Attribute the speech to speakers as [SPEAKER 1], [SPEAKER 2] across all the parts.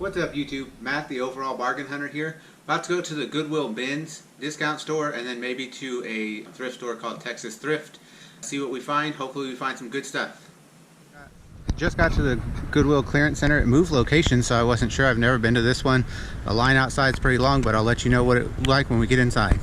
[SPEAKER 1] What's up YouTube? Matt the overall bargain hunter here. About to go to the Goodwill bins discount store and then maybe to a thrift store called Texas Thrift. See what we find. Hopefully we find some good stuff. Just got to the Goodwill Clearance Center. It moved location, so I wasn't sure. I've never been to this one. The line outside is pretty long, but I'll let you know what it's like when we get inside.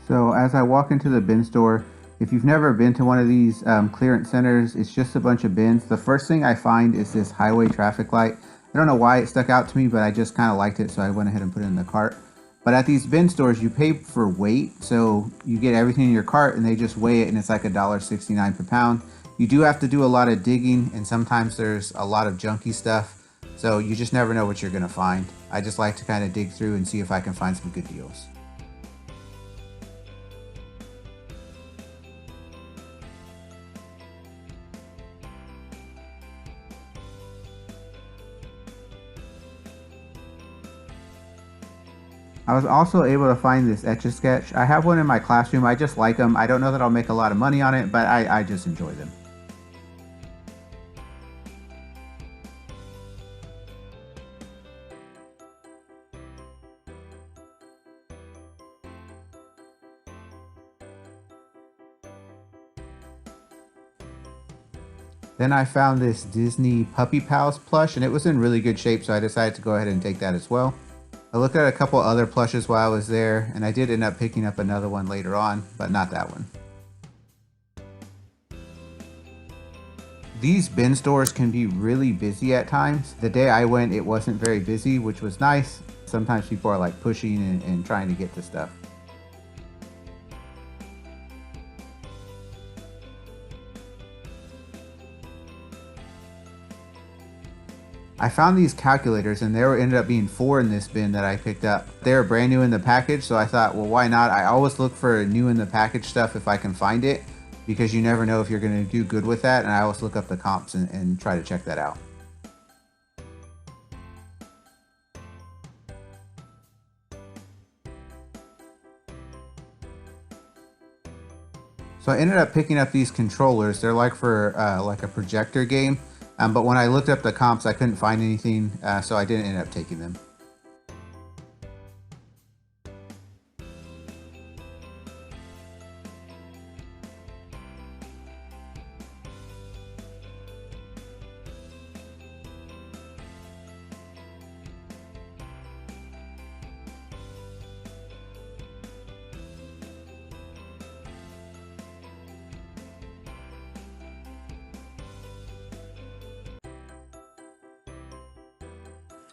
[SPEAKER 1] So as I walk into the bin store, if you've never been to one of these clearance centers, it's just a bunch of bins. The first thing I find is this highway traffic light. I don't know why it stuck out to me, but I just kind of liked it, so I went ahead and put it in the cart. But at these bin stores, you pay for weight, so you get everything in your cart and they just weigh it, and it's like $1.69 per pound. You do have to do a lot of digging, and sometimes there's a lot of junky stuff, so you just never know what you're gonna find. I just like to kind of dig through and see if I can find some good deals. I was also able to find this Etch-A-Sketch. I have one in my classroom. I just like them. I don't know that I'll make a lot of money on it, but I just enjoy them. Then I found this Disney Puppy Pals plush, and it was in really good shape, so I decided to go ahead and take that as well. I looked at a couple other plushes while I was there, and I did end up picking up another one later on, but not that one. These bin stores can be really busy at times. The day I went, it wasn't very busy, which was nice. Sometimes people are like pushing and trying to get to stuff. I found these calculators, and there ended up being 4 in this bin that I picked up. They were brand new in the package, so I thought, well, why not? I always look for new in the package stuff if I can find it, because you never know if you're going to do good with that, and I always look up the comps and try to check that out. So I ended up picking up these controllers. They're like for like a projector game. But when I looked up the comps, I couldn't find anything, so I didn't end up taking them.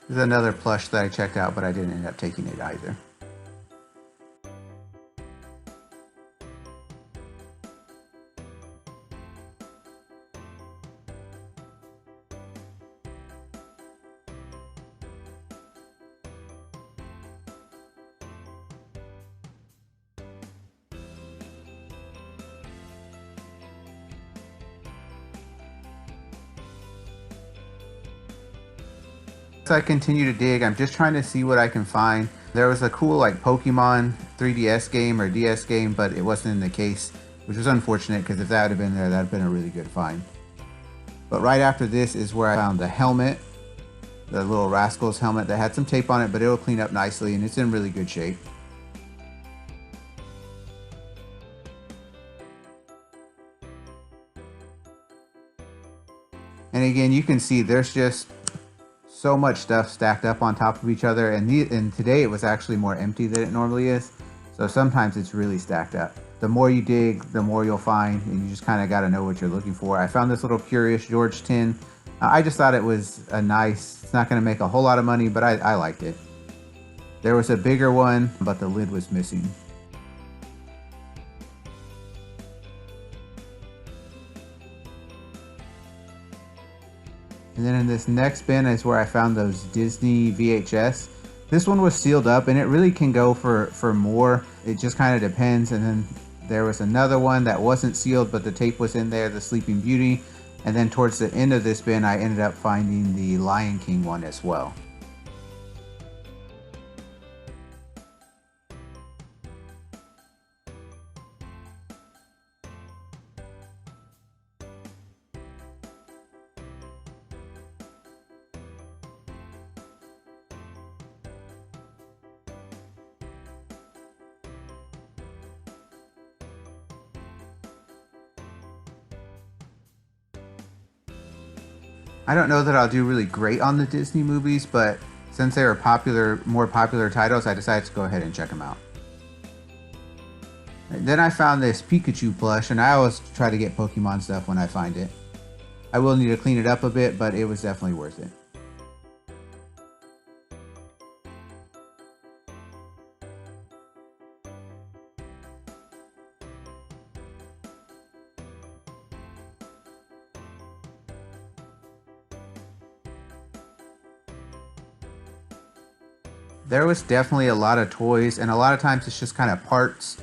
[SPEAKER 1] There's another plush that I checked out, but I didn't end up taking it either. As I continue to dig, I'm just trying to see what I can find. There was a cool like Pokemon 3DS game or DS game, but it wasn't in the case, which was unfortunate because if that would have been there, that would have been a really good find. But right after this is where I found the helmet, the little Rascals helmet that had some tape on it, but it'll clean up nicely and it's in really good shape. And again, you can see there's just so much stuff stacked up on top of each other, and today it was actually more empty than it normally is, so sometimes it's really stacked up. The more you dig, the more you'll find, and you just kind of got to know what you're looking for. I found this little Curious George tin. I just thought it was a nice, it's not going to make a whole lot of money, but I liked it. There was a bigger one, but the lid was missing. And then in this next bin is where I found those Disney VHS. This one was sealed up, and it really can go for more. It just kind of depends. And then there was another one that wasn't sealed, but the tape was in there, the Sleeping Beauty. And then towards the end of this bin, I ended up finding the Lion King one as well. I don't know that I'll do really great on the Disney movies, but since they were more popular titles, I decided to go ahead and check them out. Then I found this Pikachu plush, and I always try to get Pokemon stuff when I find it. I will need to clean it up a bit, but it was definitely worth it. There was definitely a lot of toys, and a lot of times it's just kind of parts,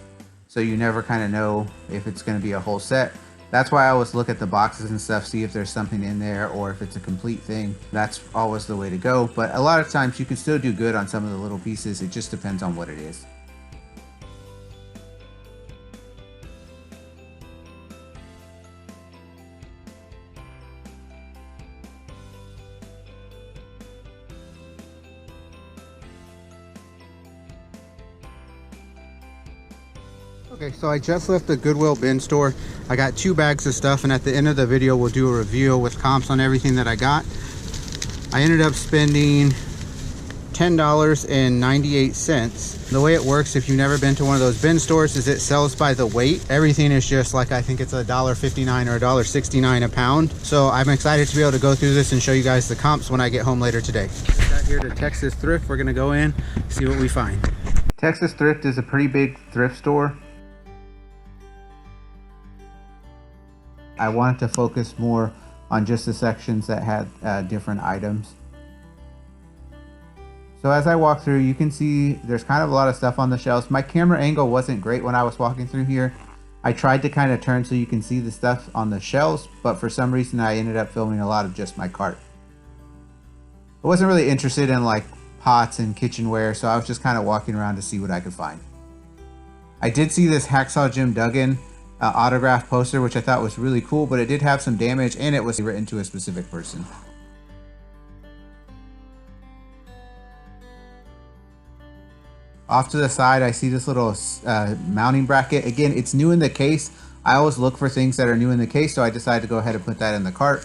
[SPEAKER 1] so you never kind of know if it's going to be a whole set. That's why I always look at the boxes and stuff, see if there's something in there or if it's a complete thing. That's always the way to go, but a lot of times you can still do good on some of the little pieces. It just depends on what it is. Okay, so I just left the Goodwill bin store. I got 2 bags of stuff, and at the end of the video we'll do a review with comps on everything that I got. I ended up spending $10.98. The way it works, if you've never been to one of those bin stores, is it sells by the weight. Everything is just like, I think it's $1.59 or $1.69 a pound. So I'm excited to be able to go through this and show you guys the comps when I get home later today. Got here to Texas Thrift. We're gonna go in, see what we find. Texas Thrift is a pretty big thrift store. I wanted to focus more on just the sections that had different items. So as I walk through, you can see there's kind of a lot of stuff on the shelves. My camera angle wasn't great when I was walking through here. I tried to kind of turn so you can see the stuff on the shelves, but for some reason I ended up filming a lot of just my cart. I wasn't really interested in like pots and kitchenware, so I was just kind of walking around to see what I could find. I did see this Hacksaw Jim Duggan autograph poster, which I thought was really cool, but it did have some damage and it was written to a specific person. Off to the side, I see this little mounting bracket. Again, it's new in the case. I always look for things that are new in the case, so I decided to go ahead and put that in the cart.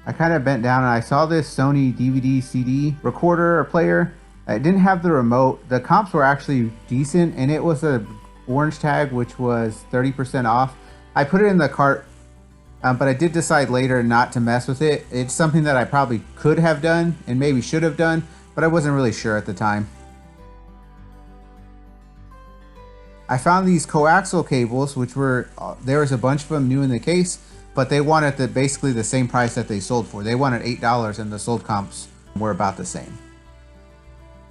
[SPEAKER 1] I kind of bent down and I saw this Sony DVD CD recorder or player. It didn't have the remote. The comps were actually decent, and it was a orange tag, which was 30% off. I put it in the cart, but I did decide later not to mess with it. It's something that I probably could have done and maybe should have done, but I wasn't really sure at the time. I found these coaxial cables, which were, there was a bunch of them new in the case, but they wanted basically the same price that they sold for. They wanted $8 and the sold comps were about the same.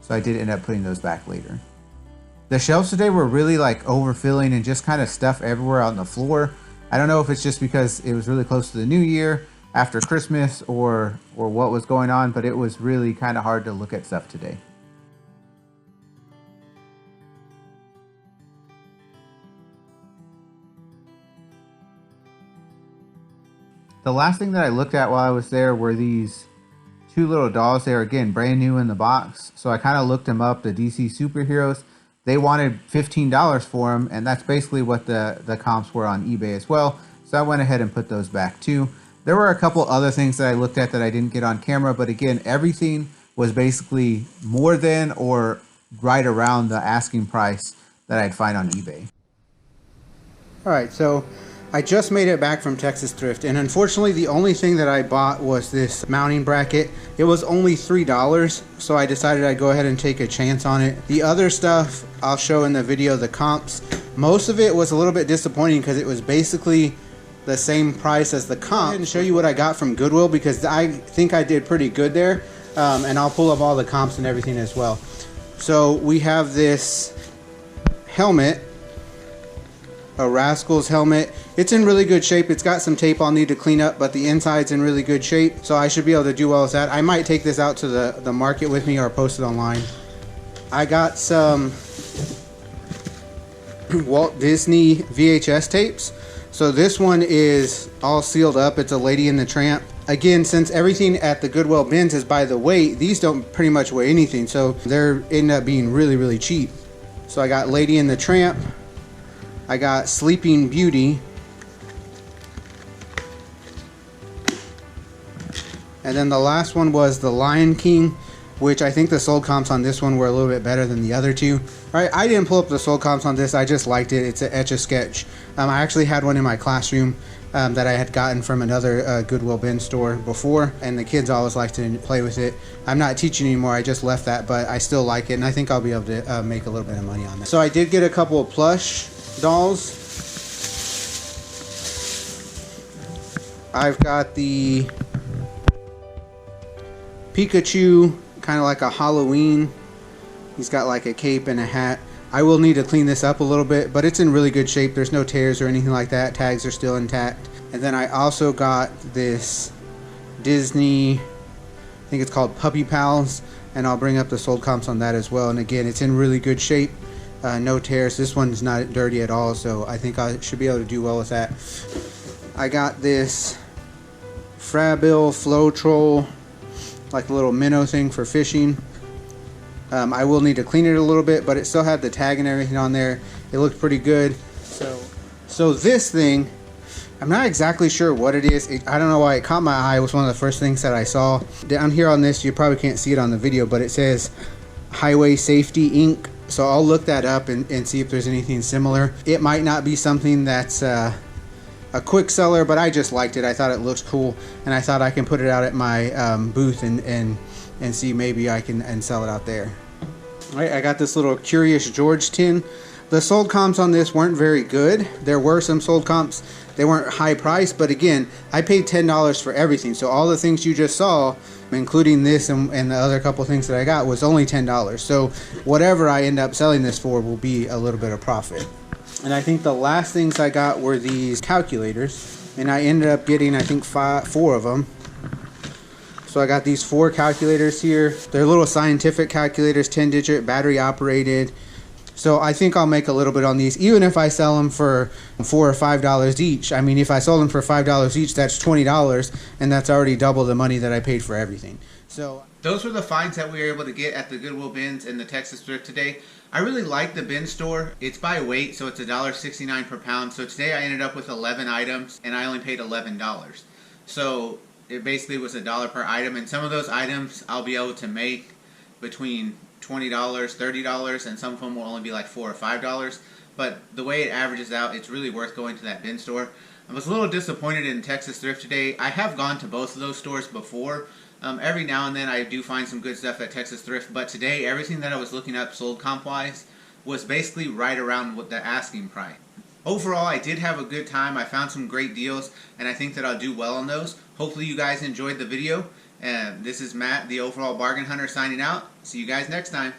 [SPEAKER 1] So I did end up putting those back later. The shelves today were really like overfilling and just kind of stuff everywhere on the floor. I don't know if it's just because it was really close to the new year, after Christmas, or what was going on, but it was really kind of hard to look at stuff today. The last thing that I looked at while I was there were these 2 little dolls. They were, again, brand new in the box. So I kind of looked them up, the DC superheroes. They wanted $15 for them, and that's basically what the comps were on eBay as well. So I went ahead and put those back too. There were a couple other things that I looked at that I didn't get on camera, but again, everything was basically more than or right around the asking price that I'd find on eBay. All right, so I just made it back from Texas Thrift, and unfortunately the only thing that I bought was this mounting bracket. It was only $3, so I decided I'd go ahead and take a chance on it. The other stuff I'll show in the video, the comps. Most of it was a little bit disappointing because it was basically the same price as the comp. I'll go ahead and show you what I got from Goodwill because I think I did pretty good there, and I'll pull up all the comps and everything as well. So we have this helmet. a Rascal's helmet. It's in really good shape. It's got some tape I'll need to clean up, but the inside's in really good shape, so I should be able to do well with that. I might take this out to the market with me or post it online. I got some Walt Disney VHS tapes. So this one is all sealed up. It's a Lady and the Tramp. Again, since everything at the Goodwill bins is by the weight, these don't pretty much weigh anything, so they're end up being really, really cheap. So I got Lady and the Tramp. I got Sleeping Beauty. And then the last one was the Lion King, which I think the sold comps on this one were a little bit better than the other two. Alright, I didn't pull up the sold comps on this, I just liked it. It's an Etch-A-Sketch. I actually had one in my classroom that I had gotten from another Goodwill bin store before, and the kids always like to play with it. I'm not teaching anymore, I just left that, but I still like it, and I think I'll be able to make a little bit of money on that. So I did get a couple of Plush Dolls. I've got the Pikachu, kind of like a Halloween. He's got like a cape and a hat. I will need to clean this up a little bit, but it's in really good shape. There's no tears or anything like that. Tags are still intact. And then I also got this Disney, I think it's called Puppy Pals, and I'll bring up the sold comps on that as well. And again, it's in really good shape. No tears. This one's not dirty at all, so I think I should be able to do well with that. I got this Frabil Flow Troll, like a little minnow thing for fishing. I will need to clean it a little bit, but it still had the tag and everything on there. It looked pretty good. So this thing, I'm not exactly sure what it is. I don't know why it caught my eye. It was one of the first things that I saw. Down here on this, you probably can't see it on the video, but it says Highway Safety Inc. So I'll look that up and see if there's anything similar. It might not be something that's a quick seller, but I just liked it. I thought it looks cool, and I thought I can put it out at my booth and see maybe I can sell it out there. All right, I got this little Curious George tin. The sold comps on this weren't very good. There were some sold comps. They weren't high priced, but again, I paid $10 for everything. So all the things you just saw, including this and the other couple things that I got, was only $10. So whatever I end up selling this for will be a little bit of profit. And I think the last things I got were these calculators, and I ended up getting, I think, 4 of them. So I got these 4 calculators here. They're little scientific calculators, 10-digit, battery operated. So I think I'll make a little bit on these, even if I sell them for $4 or $5 each. I mean, if I sold them for $5 each, that's $20, and that's already double the money that I paid for everything. So those were the finds that we were able to get at the Goodwill bins in the Texas Thrift today. I really like the bin store. It's by weight, so it's $1.69 per pound. So today I ended up with 11 items, and I only paid $11. So it basically was $1 per item, and some of those items I'll be able to make between $20, $30, and some of them will only be like $4 or $5. But the way it averages out, it's really worth going to that bin store. I was a little disappointed in Texas Thrift today. I have gone to both of those stores before. Every now and then I do find some good stuff at Texas Thrift, but today everything that I was looking up sold comp-wise was basically right around what the asking price. Overall, I did have a good time. I found some great deals, and I think that I'll do well on those. Hopefully you guys enjoyed the video. This is Matt, the Overall Bargain Hunter, signing out. See you guys next time.